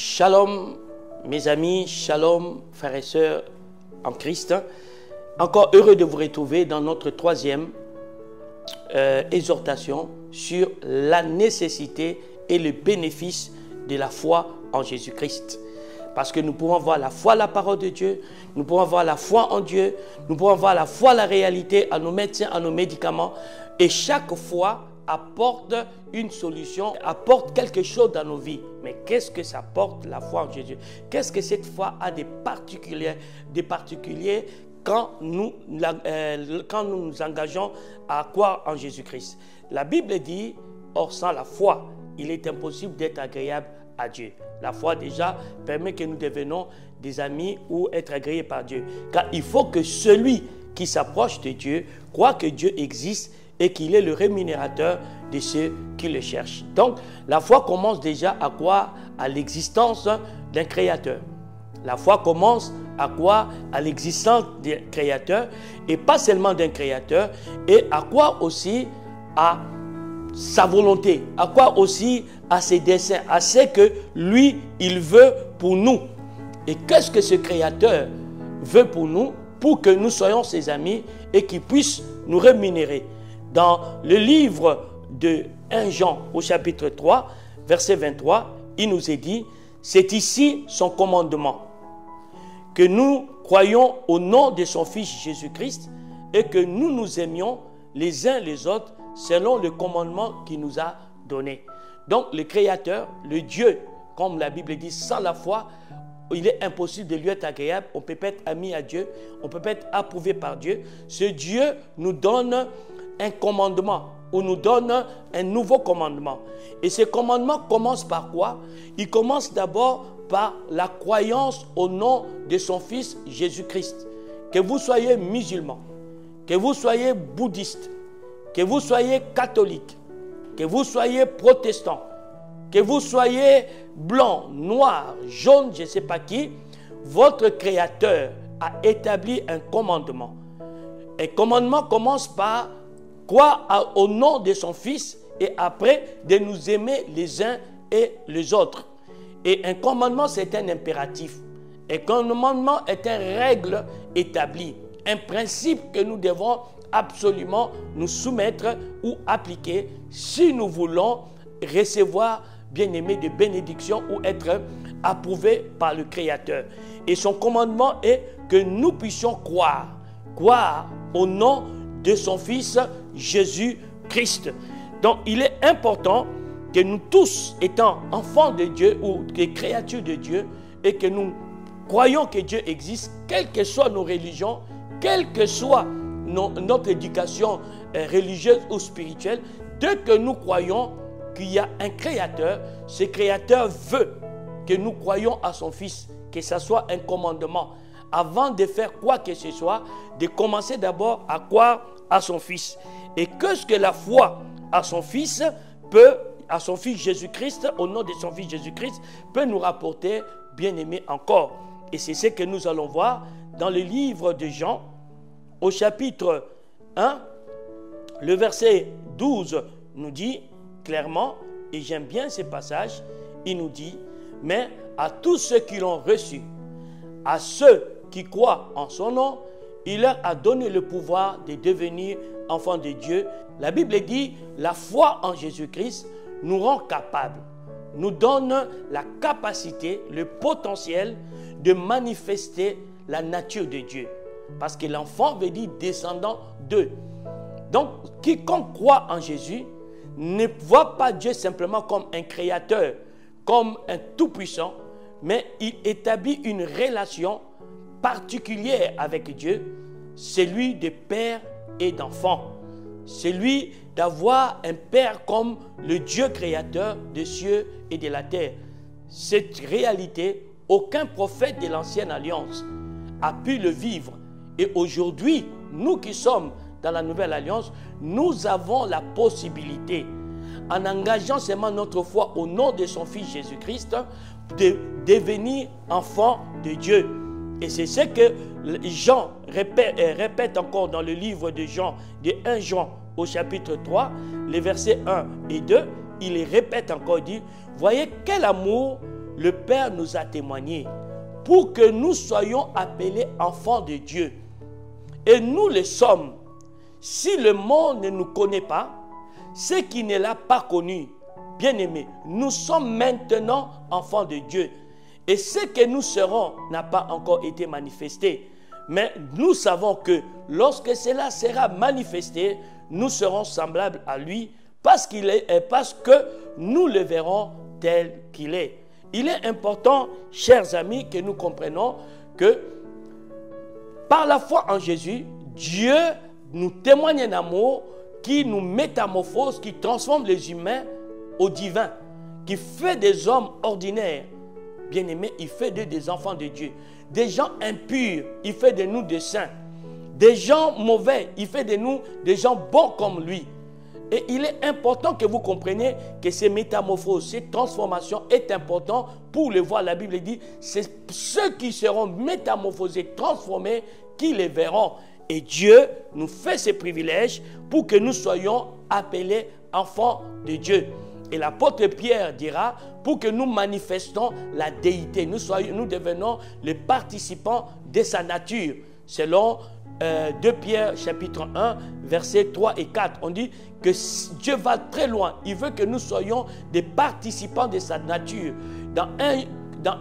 Shalom mes amis, shalom frères et sœurs en Christ. Encore heureux de vous retrouver dans notre troisième exhortation sur la nécessité et le bénéfice de la foi en Jésus-Christ. Parce que nous pouvons voir la foi, la parole de Dieu, nous pouvons voir la foi en Dieu, nous pouvons voir la foi, la réalité, à nos médecins, à nos médicaments. Et chaque foi apporte une solution, apporte quelque chose dans nos vies. Mais qu'est-ce que ça apporte la foi en Jésus? Qu'est-ce que cette foi a de particulier quand nous nous engageons à croire en Jésus-Christ? La Bible dit, or sans la foi, il est impossible d'être agréable à Dieu. La foi déjà permet que nous devenions des amis ou être agréés par Dieu. Car il faut que celui qui s'approche de Dieu croit que Dieu existe et qu'il est le rémunérateur de ceux qui le cherchent. Donc, la foi commence déjà à croire à l'existence d'un créateur. La foi commence à croire à l'existence d'un créateur, et pas seulement d'un créateur, et à croire aussi à sa volonté, à croire aussi à ses desseins, à ce que lui, il veut pour nous. Et qu'est-ce que ce créateur veut pour nous, pour que nous soyons ses amis et qu'il puisse nous rémunérer? Dans le livre de 1 Jean au chapitre 3, verset 23, il nous est dit, c'est ici son commandement, que nous croyons au nom de son Fils Jésus-Christ et que nous nous aimions les uns les autres selon le commandement qu'il nous a donné. Donc le Créateur, le Dieu, comme la Bible dit, sans la foi, il est impossible de lui être agréable. On peut pas être ami à Dieu, on ne peut pas être approuvé par Dieu. Ce Dieu nous donne un commandement, ou nous donne un nouveau commandement. Et ce commandement commence par quoi? Il commence d'abord par la croyance au nom de son Fils Jésus-Christ. Que vous soyez musulman, que vous soyez bouddhiste, que vous soyez catholique, que vous soyez protestant, que vous soyez blanc, noir, jaune, je ne sais pas qui, votre Créateur a établi un commandement. Un commandement commence par croire au nom de son Fils et après de nous aimer les uns et les autres. Et un commandement, c'est un impératif. Un commandement est une règle établie, un principe que nous devons absolument nous soumettre ou appliquer si nous voulons recevoir, bien aimé, de bénédictions ou être approuvés par le Créateur. Et son commandement est que nous puissions croire au nom de son Fils Jésus-Christ. Donc il est important que nous tous, étant enfants de Dieu ou des créatures de Dieu, et que nous croyons que Dieu existe, quelles que soient nos religions, quelle que soit notre éducation religieuse ou spirituelle, dès que nous croyons qu'il y a un créateur, ce créateur veut que nous croyions à son Fils, que ce soit un commandement. Avant de faire quoi que ce soit, de commencer d'abord à croire à son Fils. Et qu'est-ce que la foi à son Fils à son Fils Jésus-Christ, au nom de son Fils Jésus-Christ, peut nous rapporter, bien aimé, encore. Et c'est ce que nous allons voir dans le livre de Jean, au chapitre 1, le verset 12 nous dit clairement, et j'aime bien ce passage, il nous dit, mais à tous ceux qui l'ont reçu, à ceux qui croient en son nom, il leur a donné le pouvoir de devenir enfants de Dieu. La Bible dit, la foi en Jésus-Christ nous rend capables, nous donne la capacité, le potentiel de manifester la nature de Dieu. Parce que l'enfant veut dire descendant d'eux. Donc, quiconque croit en Jésus ne voit pas Dieu simplement comme un créateur, comme un tout-puissant, mais il établit une relation particulière avec Dieu, celui de père et d'enfant. Celui d'avoir un père comme le Dieu créateur des cieux et de la terre. Cette réalité, aucun prophète de l'ancienne alliance a pu le vivre. Et aujourd'hui, nous qui sommes dans la nouvelle alliance, nous avons la possibilité, en engageant seulement notre foi au nom de son Fils Jésus-Christ, de devenir enfant de Dieu. Et c'est ce que Jean répète encore dans le livre de Jean, de 1 Jean au chapitre 3, les versets 1 et 2. Il les répète encore, il dit, voyez quel amour le Père nous a témoigné pour que nous soyons appelés enfants de Dieu. Et nous le sommes. Si le monde ne nous connaît pas, ce qui ne l'a pas connu, bien-aimés, nous sommes maintenant enfants de Dieu. Et ce que nous serons n'a pas encore été manifesté. Mais nous savons que lorsque cela sera manifesté, nous serons semblables à lui parce que nous le verrons tel qu'il est. Il est important, chers amis, que nous comprenions que par la foi en Jésus, Dieu nous témoigne un amour qui nous métamorphose, qui transforme les humains au divin, qui fait des hommes ordinaires. Bien-aimés, il fait des enfants de Dieu. Des gens impurs, il fait de nous des saints. Des gens mauvais, il fait de nous des gens bons comme lui. Et il est important que vous compreniez que ces métamorphoses, ces transformations est important pour le voir. La Bible dit, c'est ceux qui seront métamorphosés, transformés, qui les verront. Et Dieu nous fait ces privilèges pour que nous soyons appelés enfants de Dieu. Et l'apôtre Pierre dira, pour que nous manifestons la déité, nous devenons les participants de sa nature. Selon 2 Pierre chapitre 1, versets 3 et 4, on dit que Dieu va très loin. Il veut que nous soyons des participants de sa nature. Dans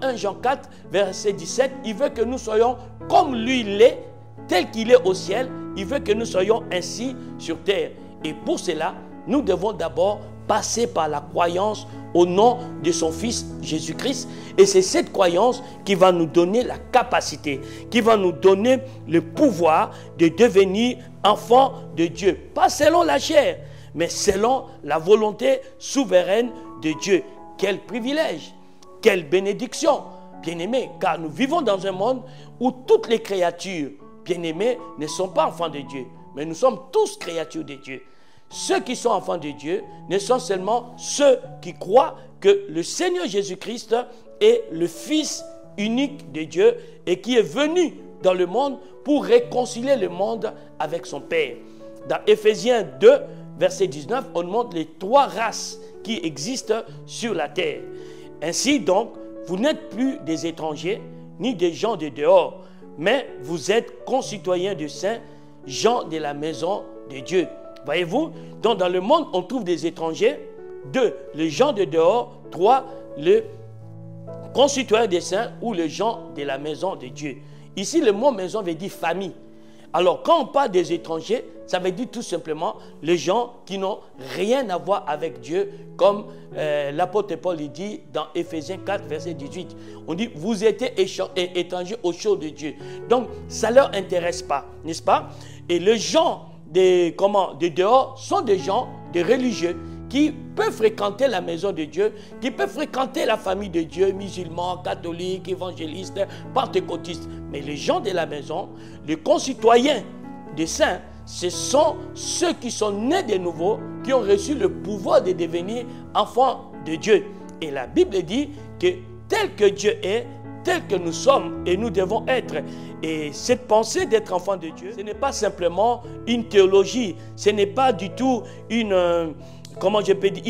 1 Jean 4, verset 17, il veut que nous soyons comme lui l'est, tel qu'il est au ciel. Il veut que nous soyons ainsi sur terre. Et pour cela, nous devons d'abord passer par la croyance au nom de son Fils Jésus-Christ. Et c'est cette croyance qui va nous donner la capacité, qui va nous donner le pouvoir de devenir enfants de Dieu. Pas selon la chair, mais selon la volonté souveraine de Dieu. Quel privilège, quelle bénédiction, bien-aimés, car nous vivons dans un monde où toutes les créatures, bien-aimés, ne sont pas enfants de Dieu, mais nous sommes tous créatures de Dieu. Ceux qui sont enfants de Dieu ne sont seulement ceux qui croient que le Seigneur Jésus-Christ est le Fils unique de Dieu et qui est venu dans le monde pour réconcilier le monde avec son Père. Dans Éphésiens 2, verset 19, on montre les 3 races qui existent sur la terre. Ainsi donc, vous n'êtes plus des étrangers ni des gens de dehors, mais vous êtes concitoyens de saints, gens de la maison de Dieu. Voyez-vous, donc dans le monde, on trouve des étrangers. 2, les gens de dehors. 3, les concitoyens des saints ou les gens de la maison de Dieu. Ici, le mot maison veut dire famille. Alors, quand on parle des étrangers, ça veut dire tout simplement les gens qui n'ont rien à voir avec Dieu, comme l'apôtre Paul dit dans Éphésiens 4, verset 18. On dit, vous êtes étrangers aux choses de Dieu. Donc, ça ne leur intéresse pas, n'est-ce pas? Et les gens de dehors sont des gens, des religieux, qui peuvent fréquenter la maison de Dieu, qui peuvent fréquenter la famille de Dieu, musulmans, catholiques, évangélistes, pentecôtistes. Mais les gens de la maison, les concitoyens des saints, ce sont ceux qui sont nés de nouveau, qui ont reçu le pouvoir de devenir enfants de Dieu. Et la Bible dit que tel que Dieu est, tel que nous sommes et nous devons être. Et cette pensée d'être enfant de Dieu, ce n'est pas simplement une théologie, ce n'est pas du tout une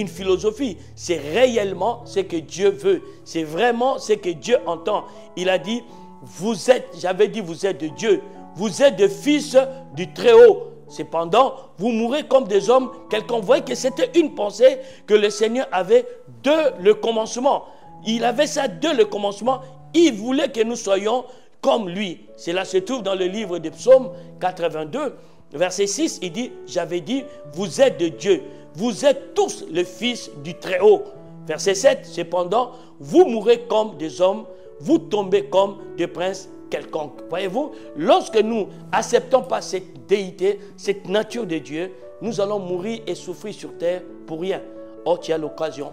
philosophie. C'est réellement ce que Dieu veut. C'est vraiment ce que Dieu entend. Il a dit, vous êtes de Dieu. Vous êtes des fils du Très-Haut. Cependant, vous mourrez comme des hommes. Quelqu'un voyait que c'était une pensée que le Seigneur avait dès le commencement. Il avait ça dès le commencement. Il voulait que nous soyons comme lui. Cela se trouve dans le livre des Psaumes 82, verset 6. Il dit, j'avais dit, vous êtes de Dieu. Vous êtes tous les fils du Très-Haut. Verset 7, cependant, vous mourrez comme des hommes, vous tombez comme des princes quelconques. Voyez-vous, lorsque nous acceptons pas cette déité, cette nature de Dieu, nous allons mourir et souffrir sur terre pour rien. Or, tu as l'occasion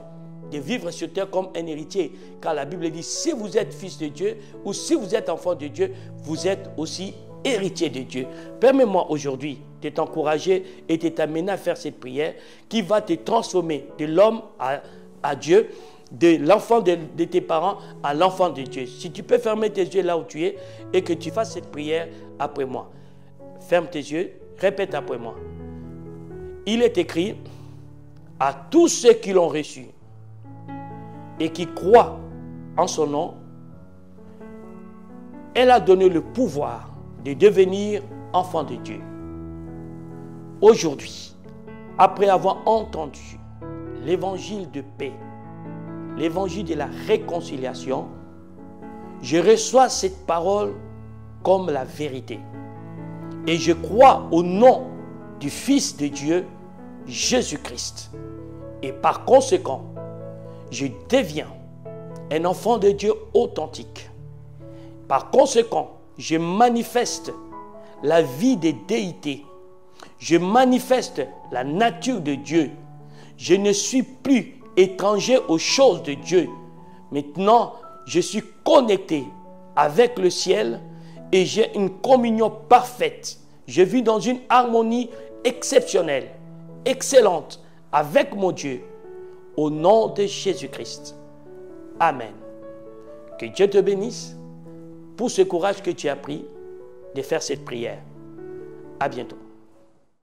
de vivre sur terre comme un héritier. Car la Bible dit, si vous êtes fils de Dieu ou si vous êtes enfant de Dieu, vous êtes aussi héritier de Dieu. Permets-moi aujourd'hui de t'encourager et de t'amener à faire cette prière qui va te transformer de l'homme à Dieu, de l'enfant de tes parents à l'enfant de Dieu. Si tu peux fermer tes yeux là où tu es et que tu fasses cette prière après moi. Ferme tes yeux, répète après moi. Il est écrit à tous ceux qui l'ont reçu et qui croient en son nom, elle a donné le pouvoir de devenir enfant de Dieu. Aujourd'hui, après avoir entendu l'évangile de paix, l'évangile de la réconciliation, je reçois cette parole comme la vérité. Et je crois au nom du Fils de Dieu, Jésus-Christ. Et par conséquent, je deviens un enfant de Dieu authentique. Par conséquent, je manifeste la vie des déités. Je manifeste la nature de Dieu. Je ne suis plus étranger aux choses de Dieu. Maintenant, je suis connecté avec le ciel et j'ai une communion parfaite. Je vis dans une harmonie exceptionnelle, excellente avec mon Dieu. Au nom de Jésus-Christ. Amen. Que Dieu te bénisse pour ce courage que tu as pris de faire cette prière. À bientôt.